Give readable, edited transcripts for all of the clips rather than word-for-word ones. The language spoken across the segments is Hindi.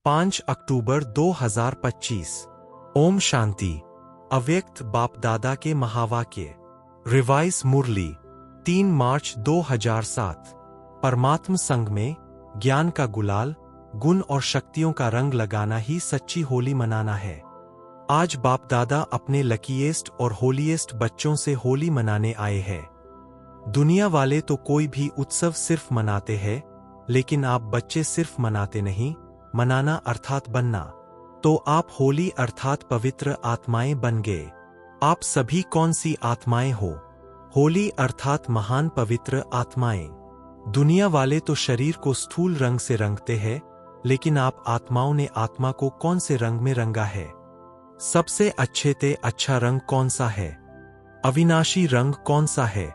5 अक्टूबर 2025। ओम शांति। अव्यक्त बाप दादा के महावाक्य। रिवाइज मुरली 3 मार्च 2007। परमात्म संग में ज्ञान का गुलाल, गुण और शक्तियों का रंग लगाना ही सच्ची होली मनाना है। आज बाप दादा अपने लकीएस्ट और होलीएस्ट बच्चों से होली मनाने आए हैं। दुनिया वाले तो कोई भी उत्सव सिर्फ मनाते हैं, लेकिन आप बच्चे सिर्फ मनाते नहीं, मनाना अर्थात बनना। तो आप होली अर्थात पवित्र आत्माएं बन गए। आप सभी कौन सी आत्माएं हो? होली अर्थात महान पवित्र आत्माएं। दुनिया वाले तो शरीर को स्थूल रंग से रंगते हैं, लेकिन आप आत्माओं ने आत्मा को कौन से रंग में रंगा है? सबसे अच्छे ते अच्छा रंग कौन सा है? अविनाशी रंग कौन सा है?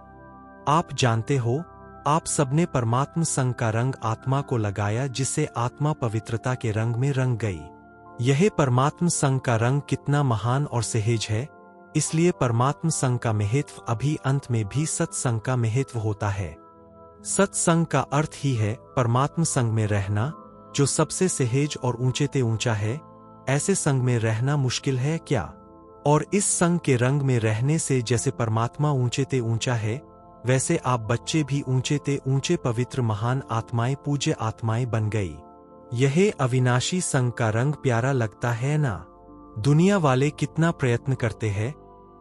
आप जानते हो, आप सबने परमात्म संग का रंग आत्मा को लगाया, जिससे आत्मा पवित्रता के रंग में रंग गई। यह परमात्म संग का रंग कितना महान और सहज है। इसलिए परमात्म संग का महत्व अभी अंत में भी सत्संग का महत्व होता है। सत्संग का अर्थ ही है परमात्म संग में रहना, जो सबसे सहज और ऊंचे ते ऊंचा है। ऐसे संग में रहना मुश्किल है क्या? और इस संग के रंग में रहने से जैसे परमात्मा ऊंचे ते ऊंचा है, वैसे आप बच्चे भी ऊंचे ते ऊंचे पवित्र महान आत्माएं, पूज्य आत्माएं बन गई। यह अविनाशी संग का रंग प्यारा लगता है ना? दुनिया वाले कितना प्रयत्न करते हैं,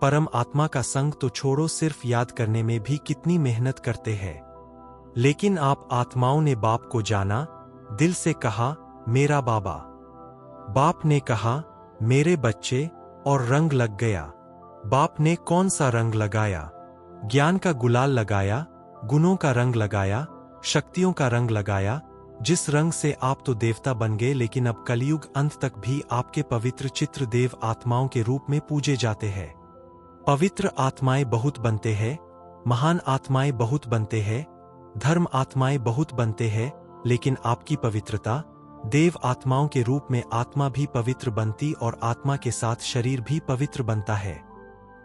परम आत्मा का संग तो छोड़ो, सिर्फ याद करने में भी कितनी मेहनत करते हैं। लेकिन आप आत्माओं ने बाप को जाना, दिल से कहा मेरा बाबा। बाप ने कहा मेरे बच्चे, और रंग लग गया। बाप ने कौन सा रंग लगाया? ज्ञान का गुलाल लगाया, गुणों का रंग लगाया, शक्तियों का रंग लगाया, जिस रंग से आप तो देवता बन गए। लेकिन अब कलयुग अंत तक भी आपके पवित्र चित्र देव आत्माओं के रूप में पूजे जाते हैं। पवित्र आत्माएं बहुत बनते हैं, महान आत्माएं बहुत बनते हैं, धर्म आत्माएं बहुत बनते हैं, लेकिन आपकी पवित्रता देव आत्माओं के रूप में आत्मा भी पवित्र बनती और आत्मा के साथ शरीर भी पवित्र बनता है।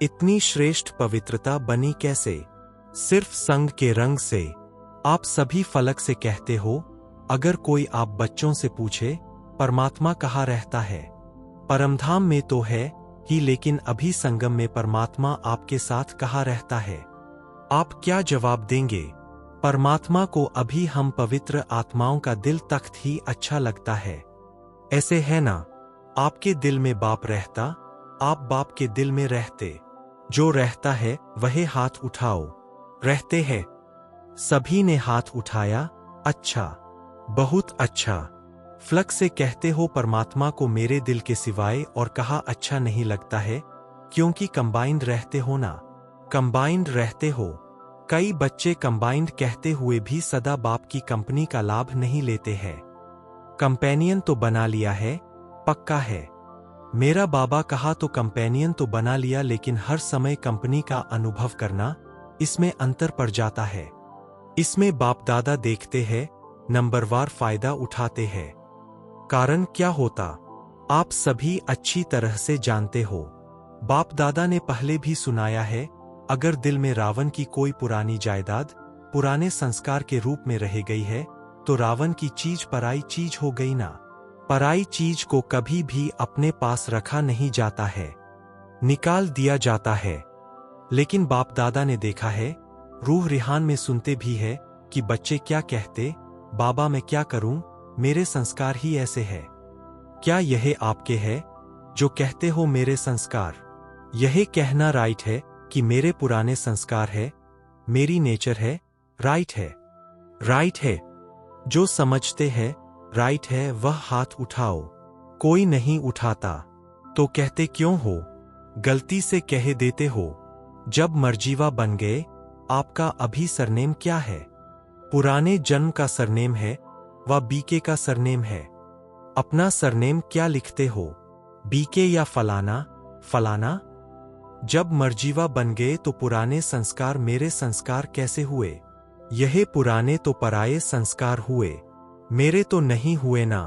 इतनी श्रेष्ठ पवित्रता बनी कैसे? सिर्फ संग के रंग से। आप सभी फलक से कहते हो। अगर कोई आप बच्चों से पूछे परमात्मा कहाँ रहता है? परमधाम में तो है ही, लेकिन अभी संगम में परमात्मा आपके साथ कहाँ रहता है? आप क्या जवाब देंगे? परमात्मा को अभी हम पवित्र आत्माओं का दिल तख्त ही अच्छा लगता है। ऐसे है ना? आपके दिल में बाप रहता, आप बाप के दिल में रहते। जो रहता है वह हाथ उठाओ। रहते हैं? सभी ने हाथ उठाया। अच्छा, बहुत अच्छा। फ्लक से कहते हो परमात्मा को मेरे दिल के सिवाय, और कहा अच्छा नहीं लगता है, क्योंकि कंबाइंड रहते हो ना। कंबाइंड रहते हो। कई बच्चे कंबाइंड कहते हुए भी सदा बाप की कंपनी का लाभ नहीं लेते हैं। कंपेनियन तो बना लिया है, पक्का है। मेरा बाबा कहा तो कंपेनियन तो बना लिया, लेकिन हर समय कंपनी का अनुभव करना, इसमें अंतर पड़ जाता है। इसमें बाप दादा देखते हैं, नंबरवार फायदा उठाते हैं। कारण क्या होता? आप सभी अच्छी तरह से जानते हो। बाप दादा ने पहले भी सुनाया है, अगर दिल में रावण की कोई पुरानी जायदाद पुराने संस्कार के रूप में रह गई है, तो रावण की चीज पराई चीज हो गई ना। पराई चीज को कभी भी अपने पास रखा नहीं जाता है, निकाल दिया जाता है। लेकिन बाप दादा ने देखा है, रूह रिहान में सुनते भी है कि बच्चे क्या कहते, बाबा मैं क्या करूं, मेरे संस्कार ही ऐसे है। क्या यह आपके है जो कहते हो मेरे संस्कार? यह कहना राइट है कि मेरे पुराने संस्कार है, मेरी नेचर है, राइट है? राइट है। जो समझते हैं राइट है वह हाथ उठाओ। कोई नहीं उठाता तो कहते क्यों हो? गलती से कह देते हो। जब मर्जीवा बन गए, आपका अभी सरनेम क्या है? पुराने जन्म का सरनेम है व बीके का सरनेम है। अपना सरनेम क्या लिखते हो? बीके या फलाना फलाना? जब मर्जीवा बन गए तो पुराने संस्कार मेरे संस्कार कैसे हुए? यह पुराने तो पराये संस्कार हुए, मेरे तो नहीं हुए ना।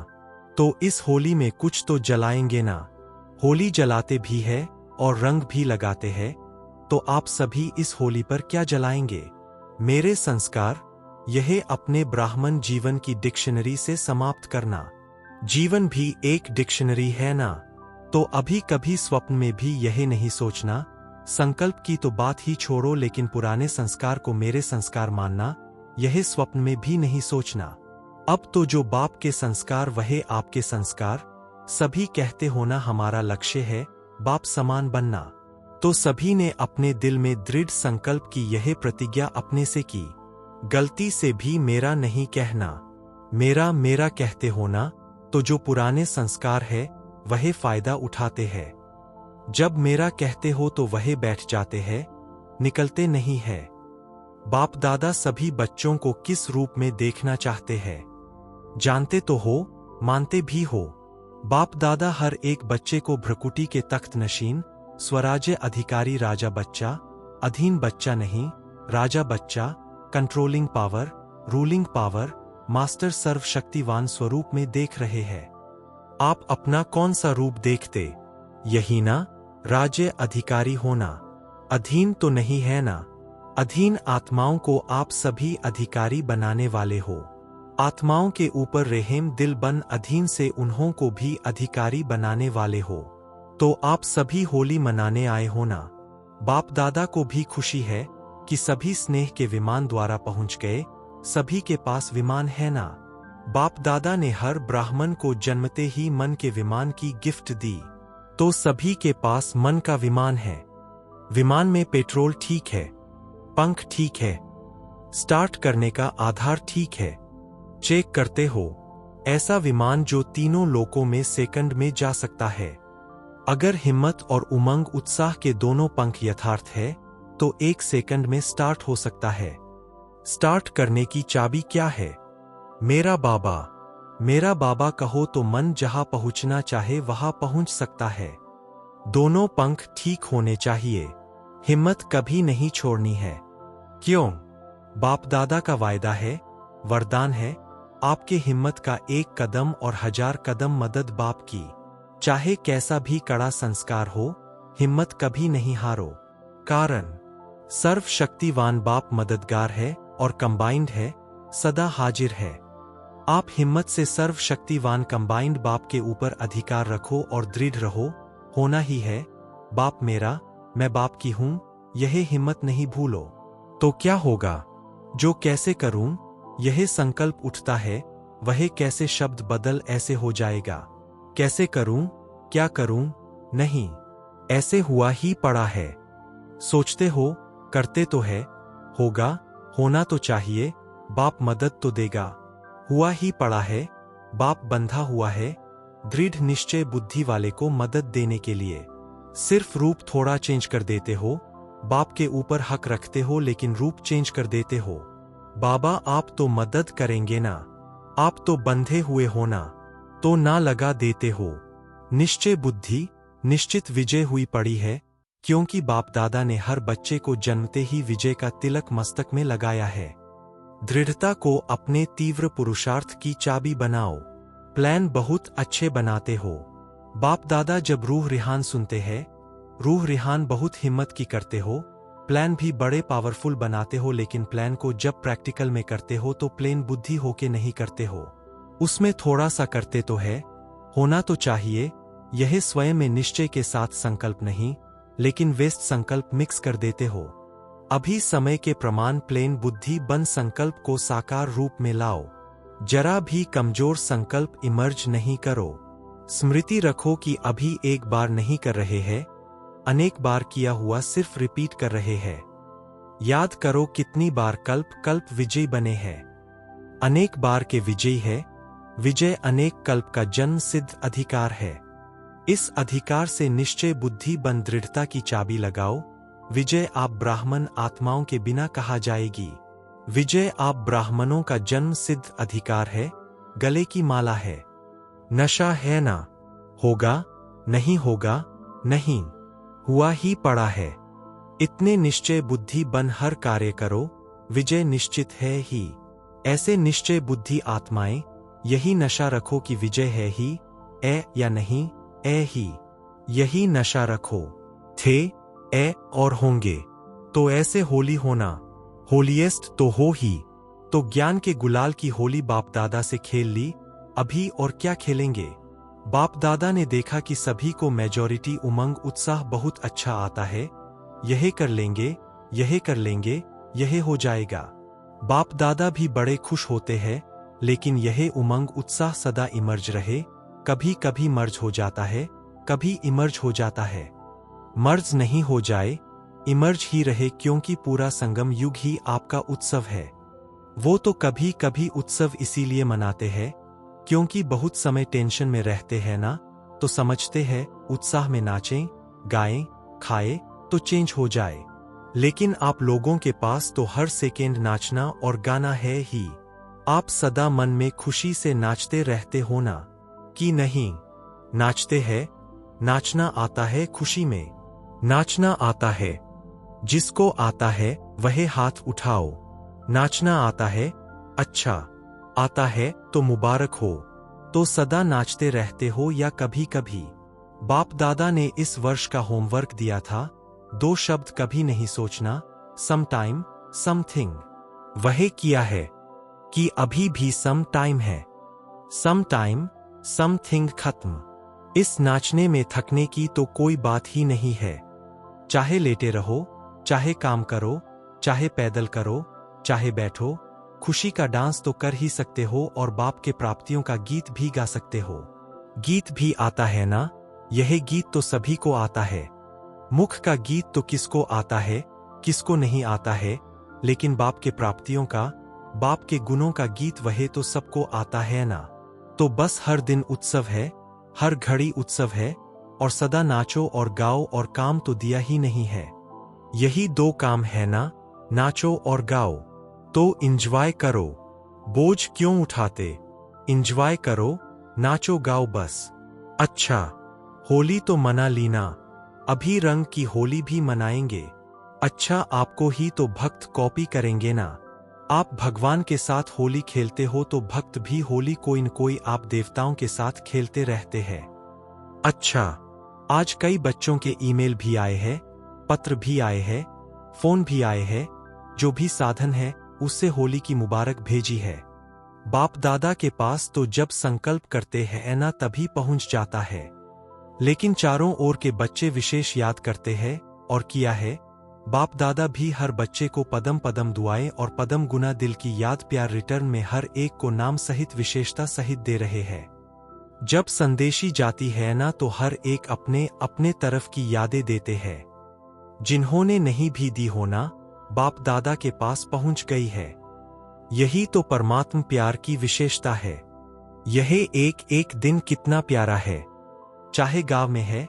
तो इस होली में कुछ तो जलाएंगे ना। होली जलाते भी है और रंग भी लगाते हैं, तो आप सभी इस होली पर क्या जलाएंगे? मेरे संस्कार, यह अपने ब्राह्मण जीवन की डिक्शनरी से समाप्त करना। जीवन भी एक डिक्शनरी है ना। तो अभी कभी स्वप्न में भी यही नहीं सोचना, संकल्प की तो बात ही छोड़ो, लेकिन पुराने संस्कार को मेरे संस्कार मानना, यह स्वप्न में भी नहीं सोचना। अब तो जो बाप के संस्कार वही आपके संस्कार, सभी कहते हो ना हमारा लक्ष्य है बाप समान बनना। तो सभी ने अपने दिल में दृढ़ संकल्प की यह प्रतिज्ञा अपने से की, गलती से भी मेरा नहीं कहना, मेरा मेरा कहते हो ना। तो जो पुराने संस्कार है वह फायदा उठाते हैं, जब मेरा कहते हो तो वह बैठ जाते हैं, निकलते नहीं है। बाप दादा सभी बच्चों को किस रूप में देखना चाहते हैं जानते तो हो, मानते भी हो। बाप दादा हर एक बच्चे को भ्रकुटी के तख्त नशीन, स्वराज्य अधिकारी राजा बच्चा, अधीन बच्चा नहीं राजा बच्चा, controlling power, ruling power, master सर्वशक्तिवान स्वरूप में देख रहे हैं। आप अपना कौन सा रूप देखते? यही ना, राज्य अधिकारी होना। अधीन तो नहीं है ना। अधीन आत्माओं को आप सभी अधिकारी बनाने वाले हो। आत्माओं के ऊपर रहम दिल बन अधीन से उन्हों को भी अधिकारी बनाने वाले हो। तो आप सभी होली मनाने आए हो ना। बाप दादा को भी खुशी है कि सभी स्नेह के विमान द्वारा पहुंच गए, सभी के पास विमान है ना। बाप दादा ने हर ब्राह्मण को जन्मते ही मन के विमान की गिफ्ट दी, तो सभी के पास मन का विमान है। विमान में पेट्रोल ठीक है, पंख ठीक है, स्टार्ट करने का आधार ठीक है, चेक करते हो। ऐसा विमान जो तीनों लोकों में सेकंड में जा सकता है। अगर हिम्मत और उमंग उत्साह के दोनों पंख यथार्थ है तो 1 सेकंड में स्टार्ट हो सकता है। स्टार्ट करने की चाबी क्या है? मेरा बाबा। मेरा बाबा कहो तो मन जहां पहुंचना चाहे वहां पहुंच सकता है। दोनों पंख ठीक होने चाहिए, हिम्मत कभी नहीं छोड़नी है। क्यों? बाप दादा का वायदा है, वरदान है, आपके हिम्मत का 1 कदम और 1000 कदम मदद बाप की। चाहे कैसा भी कड़ा संस्कार हो, हिम्मत कभी नहीं हारो। कारण सर्वशक्तिवान बाप मददगार है और कंबाइंड है, सदा हाजिर है। आप हिम्मत से सर्वशक्तिवान कंबाइंड बाप के ऊपर अधिकार रखो और दृढ़ रहो। होना ही है, बाप मेरा, मैं बाप की हूं, यह हिम्मत नहीं भूलो। तो क्या होगा? जो कैसे करूं, यह संकल्प उठता है, वह कैसे शब्द बदल ऐसे हो जाएगा। कैसे करूं, क्या करूं, नहीं, ऐसे हुआ ही पड़ा है। सोचते हो, करते तो है, होगा, होना तो चाहिए, बाप मदद तो देगा। हुआ ही पड़ा है, बाप बंधा हुआ है, दृढ़ निश्चय बुद्धि वाले को मदद देने के लिए। सिर्फ रूप थोड़ा चेंज कर देते हो, बाप के ऊपर हक रखते हो, लेकिन रूप चेंज कर देते हो। बाबा आप तो मदद करेंगे ना, आप तो बंधे हुए हो ना, तो ना लगा देते हो। निश्चय बुद्धि निश्चित विजय हुई पड़ी है, क्योंकि बाप दादा ने हर बच्चे को जन्मते ही विजय का तिलक मस्तक में लगाया है। दृढ़ता को अपने तीव्र पुरुषार्थ की चाबी बनाओ। प्लान बहुत अच्छे बनाते हो। बाप दादा जब रूह रिहान सुनते हैं, रूह रिहान बहुत हिम्मत की करते हो, प्लान भी बड़े पावरफुल बनाते हो, लेकिन प्लान को जब प्रैक्टिकल में करते हो तो प्लेन बुद्धि होके नहीं करते हो, उसमें थोड़ा सा करते तो है, होना तो चाहिए। यह स्वयं में निश्चय के साथ संकल्प नहीं, लेकिन वेस्ट संकल्प मिक्स कर देते हो। अभी समय के प्रमाण प्लेन बुद्धि बन संकल्प को साकार रूप में लाओ। जरा भी कमजोर संकल्प इमर्ज नहीं करो। स्मृति रखो कि अभी एक बार नहीं कर रहे हैं, अनेक बार किया हुआ सिर्फ रिपीट कर रहे हैं। याद करो कितनी बार कल्प कल्प विजयी बने हैं। अनेक बार के विजयी है, विजय अनेक कल्प का जन्म सिद्ध अधिकार है। इस अधिकार से निश्चय बुद्धि बन दृढ़ता की चाबी लगाओ। विजय आप ब्राह्मण आत्माओं के बिना कहा जाएगी। विजय आप ब्राह्मणों का जन्म सिद्ध अधिकार है, गले की माला है। नशा है ना, होगा, नहीं होगा, नहीं, हुआ ही पड़ा है। इतने निश्चय बुद्धि बन हर कार्य करो, विजय निश्चित है ही। ऐसे निश्चय बुद्धि आत्माएं यही नशा रखो कि विजय है ही, ए या नहीं, ए ही। यही नशा रखो, थे, ए और होंगे। तो ऐसे होली होना, होलीएस्ट तो हो ही। तो ज्ञान के गुलाल की होली बाप दादा से खेल ली, अभी और क्या खेलेंगे? बाप दादा ने देखा कि सभी को मेजॉरिटी उमंग उत्साह बहुत अच्छा आता है। यह कर लेंगे, यह कर लेंगे, यह हो जाएगा। बाप दादा भी बड़े खुश होते हैं, लेकिन यह उमंग उत्साह सदा इमर्ज रहे। कभी कभी मर्ज हो जाता है, कभी इमर्ज हो जाता है। मर्ज नहीं हो जाए, इमर्ज ही रहे, क्योंकि पूरा संगम युग ही आपका उत्सव है। वो तो कभी कभी उत्सव इसीलिए मनाते हैं क्योंकि बहुत समय टेंशन में रहते हैं ना, तो समझते हैं उत्साह में नाचें, गाएं, खाएं तो चेंज हो जाए। लेकिन आप लोगों के पास तो हर सेकेंड नाचना और गाना है ही। आप सदा मन में खुशी से नाचते रहते हो ना, कि नहीं? नाचते हैं। नाचना आता है खुशी में, नाचना आता है। जिसको आता है वह हाथ उठाओ। नाचना आता है, अच्छा आता है तो मुबारक हो। तो सदा नाचते रहते हो या कभी कभी? बाप दादा ने इस वर्ष का होमवर्क दिया था, 2 शब्द कभी नहीं सोचना, सम टाइम, समथिंग। वह किया है कि अभी भी सम टाइम है। सम टाइम, समथिंग खत्म। इस नाचने में थकने की तो कोई बात ही नहीं है। चाहे लेटे रहो, चाहे काम करो, चाहे पैदल करो, चाहे बैठो, खुशी का डांस तो कर ही सकते हो और बाप के प्राप्तियों का गीत भी गा सकते हो। गीत भी आता है ना? यह गीत तो सभी को आता है। मुख का गीत तो किसको आता है, किसको नहीं आता है, लेकिन बाप के प्राप्तियों का, बाप के गुणों का गीत वह तो सबको आता है ना। तो बस हर दिन उत्सव है, हर घड़ी उत्सव है, और सदा नाचो और गाओ, और काम तो दिया ही नहीं है। यही 2 काम है ना, नाचो और गाओ। तो इंजॉय करो, बोझ क्यों उठाते? इंजॉय करो, नाचो गाओ बस। अच्छा, होली तो मना लीना, अभी रंग की होली भी मनाएंगे। अच्छा, आपको ही तो भक्त कॉपी करेंगे ना। आप भगवान के साथ होली खेलते हो तो भक्त भी होली कोई न कोई आप देवताओं के साथ खेलते रहते हैं। अच्छा, आज कई बच्चों के ईमेल भी आए हैं, पत्र भी आए हैं, फोन भी आए हैं, जो भी साधन है उससे होली की मुबारक भेजी है। बाप दादा के पास तो जब संकल्प करते हैं ना तभी पहुंच जाता है। लेकिन चारों ओर के बच्चे विशेष याद करते हैं, और किया है। बाप दादा भी हर बच्चे को पदम पदम दुआएं और पदम गुना दिल की याद प्यार रिटर्न में हर एक को नाम सहित विशेषता सहित दे रहे हैं। जब संदेशी जाती है ना तो हर एक अपने अपने तरफ की यादें देते हैं। जिन्होंने नहीं भी दी होना, बाप दादा के पास पहुंच गई है। यही तो परमात्म प्यार की विशेषता है। यह एक एक दिन कितना प्यारा है। चाहे गांव में है,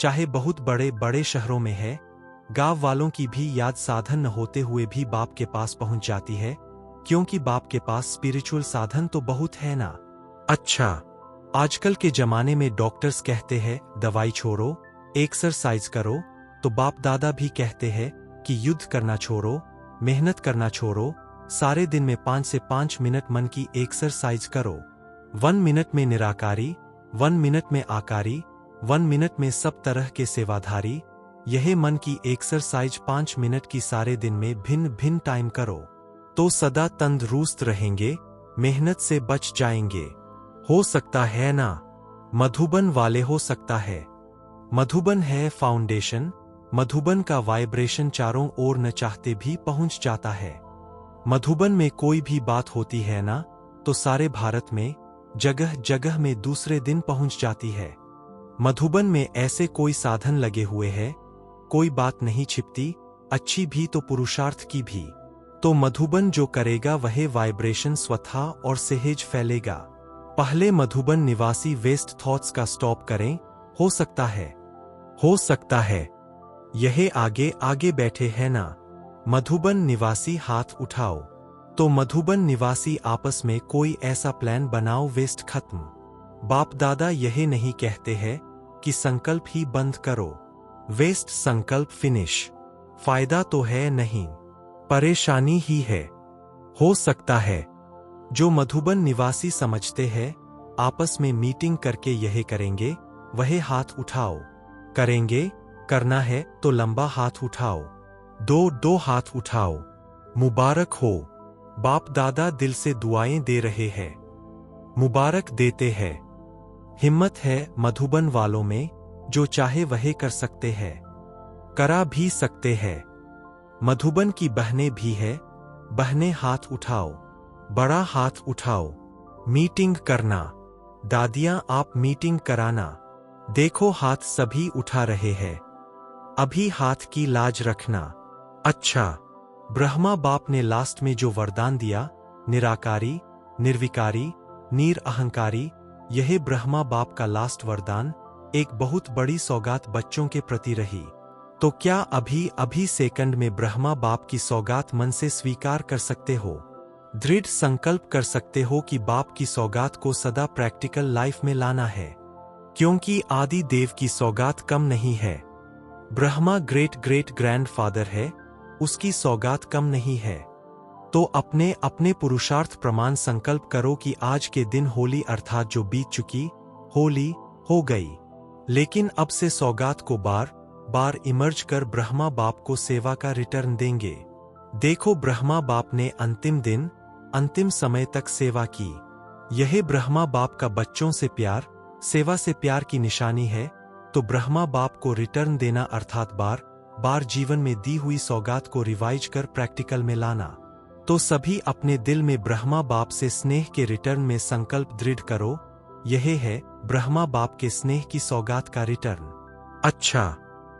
चाहे बहुत बड़े बड़े शहरों में है, गांव वालों की भी याद साधन न होते हुए भी बाप के पास पहुंच जाती है, क्योंकि बाप के पास स्पिरिचुअल साधन तो बहुत है ना। अच्छा, आजकल के जमाने में डॉक्टर्स कहते हैं दवाई छोड़ो, एक्सरसाइज करो, तो बाप दादा भी कहते हैं कि युद्ध करना छोड़ो, मेहनत करना छोड़ो, सारे दिन में 5 से 5 मिनट मन की एक्सरसाइज करो। 1 मिनट में निराकारी, 1 मिनट में आकारी, 1 मिनट में सब तरह के सेवाधारी। यह मन की एक्सरसाइज 5 मिनट की सारे दिन में भिन्न भिन्न टाइम करो, तो सदा तंदुरुस्त रहेंगे, मेहनत से बच जाएंगे। हो सकता है ना? मधुबन वाले हो सकता है। मधुबन है फाउंडेशन, मधुबन का वाइब्रेशन चारों ओर न चाहते भी पहुंच जाता है। मधुबन में कोई भी बात होती है ना, तो सारे भारत में जगह जगह में दूसरे दिन पहुंच जाती है। मधुबन में ऐसे कोई साधन लगे हुए हैं, कोई बात नहीं छिपती, अच्छी भी तो पुरुषार्थ की भी। तो मधुबन जो करेगा वह वाइब्रेशन स्वतः और सहज फैलेगा। पहले मधुबन निवासी वेस्ट थॉट्स का स्टॉप करें। हो सकता है, हो सकता है यह आगे आगे बैठे हैं ना। मधुबन निवासी हाथ उठाओ। तो मधुबन निवासी आपस में कोई ऐसा प्लान बनाओ, वेस्ट खत्म। बाप दादा यह नहीं कहते हैं कि संकल्प ही बंद करो, वेस्ट संकल्प फिनिश। फायदा तो है नहीं, परेशानी ही है। हो सकता है जो मधुबन निवासी समझते हैं आपस में मीटिंग करके यह करेंगे, वह हाथ उठाओ। करेंगे, करना है तो लंबा हाथ उठाओ, 2 हाथ उठाओ। मुबारक हो, बाप दादा दिल से दुआएं दे रहे हैं। मुबारक देते हैं। हिम्मत है मधुबन वालों में, जो चाहे वह कर सकते हैं, करा भी सकते हैं। मधुबन की बहनें भी है, बहनें हाथ उठाओ, बड़ा हाथ उठाओ। मीटिंग करना, दादियां आप मीटिंग कराना। देखो हाथ सभी उठा रहे हैं, अभी हाथ की लाज रखना। अच्छा, ब्रह्मा बाप ने लास्ट में जो वरदान दिया, निराकारी, निर्विकारी, अहंकारी, यह ब्रह्मा बाप का लास्ट वरदान एक बहुत बड़ी सौगात बच्चों के प्रति रही। तो क्या अभी सेकंड में ब्रह्मा बाप की सौगात मन से स्वीकार कर सकते हो? दृढ़ संकल्प कर सकते हो कि बाप की सौगात को सदा प्रैक्टिकल लाइफ में लाना है, क्योंकि आदि देव की सौगात कम नहीं है। ब्रह्मा ग्रेट ग्रेट ग्रैंडफादर है, उसकी सौगात कम नहीं है। तो अपने अपने पुरुषार्थ प्रमाण संकल्प करो कि आज के दिन होली अर्थात जो बीत चुकी होली हो गई, लेकिन अब से सौगात को बार बार इमर्ज कर ब्रह्मा बाप को सेवा का रिटर्न देंगे। देखो ब्रह्मा बाप ने अंतिम दिन अंतिम समय तक सेवा की। यह ब्रह्मा बाप का बच्चों से प्यार, सेवा से प्यार की निशानी है। तो ब्रह्मा बाप को रिटर्न देना अर्थात बार बार जीवन में दी हुई सौगात को रिवाइज कर प्रैक्टिकल में लाना। तो सभी अपने दिल में ब्रह्मा बाप से स्नेह के रिटर्न में संकल्प दृढ़ करो। यह है ब्रह्मा बाप के स्नेह की सौगात का रिटर्न। अच्छा,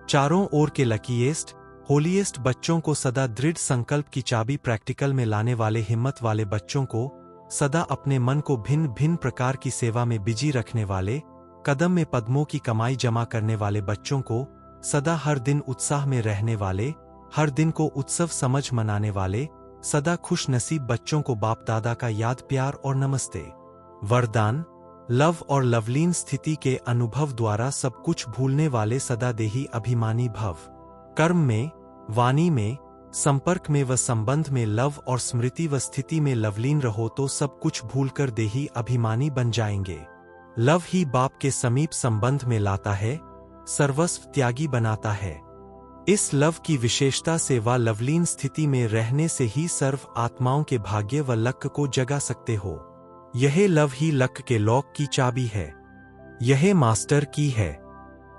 चारों ओर के लकीएस्ट होलीएस्ट बच्चों को सदा दृढ़ संकल्प की चाबी प्रैक्टिकल में लाने वाले हिम्मत वाले बच्चों को, सदा अपने मन को भिन्न भिन्न प्रकार की सेवा में बिजी रखने वाले, कदम में पद्मों की कमाई जमा करने वाले बच्चों को, सदा हर दिन उत्साह में रहने वाले, हर दिन को उत्सव समझ मनाने वाले, सदा खुश नसीब बच्चों को बाप दादा का याद प्यार और नमस्ते। वरदान, लव और लवलीन स्थिति के अनुभव द्वारा सब कुछ भूलने वाले सदा देही अभिमानी भव। कर्म में, वाणी में, संपर्क में व संबंध में लव और स्मृति व स्थिति में लवलीन रहो तो सब कुछ भूलकर देही अभिमानी बन जाएंगे। लव ही बाप के समीप संबंध में लाता है, सर्वस्व त्यागी बनाता है। इस लव की विशेषता से व लवलीन स्थिति में रहने से ही सर्व आत्माओं के भाग्य व लक को जगा सकते हो। यह लव ही लक के लॉक की चाबी है, यह मास्टर की है।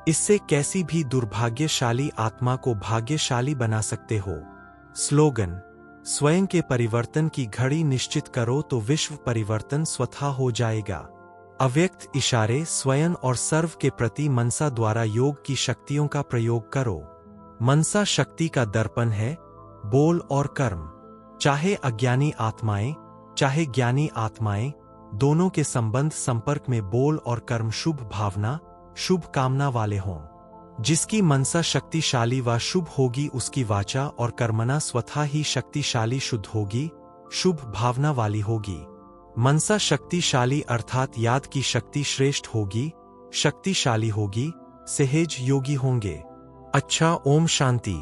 इससे कैसी भी दुर्भाग्यशाली आत्मा को भाग्यशाली बना सकते हो। स्लोगन, स्वयं के परिवर्तन की घड़ी निश्चित करो तो विश्व परिवर्तन स्वतः हो जाएगा। अव्यक्त इशारे स्वयं और सर्व के प्रति मनसा द्वारा योग की शक्तियों का प्रयोग करो। मनसा शक्ति का दर्पण है, बोल और कर्म। चाहे अज्ञानी आत्माएं, चाहे ज्ञानी आत्माएं, दोनों के संबंध संपर्क में बोल और कर्म शुभ भावना, शुभ कामना वाले हों। जिसकी मनसा शक्तिशाली व शुभ होगी उसकी वाचा और कर्मना स्वतः ही शक्तिशाली शुद्ध होगी, शुभ भावना वाली होगी। मनसा शक्तिशाली अर्थात याद की शक्ति श्रेष्ठ होगी, शक्तिशाली होगी, सहज योगी होंगे। अच्छा, ओम शांति।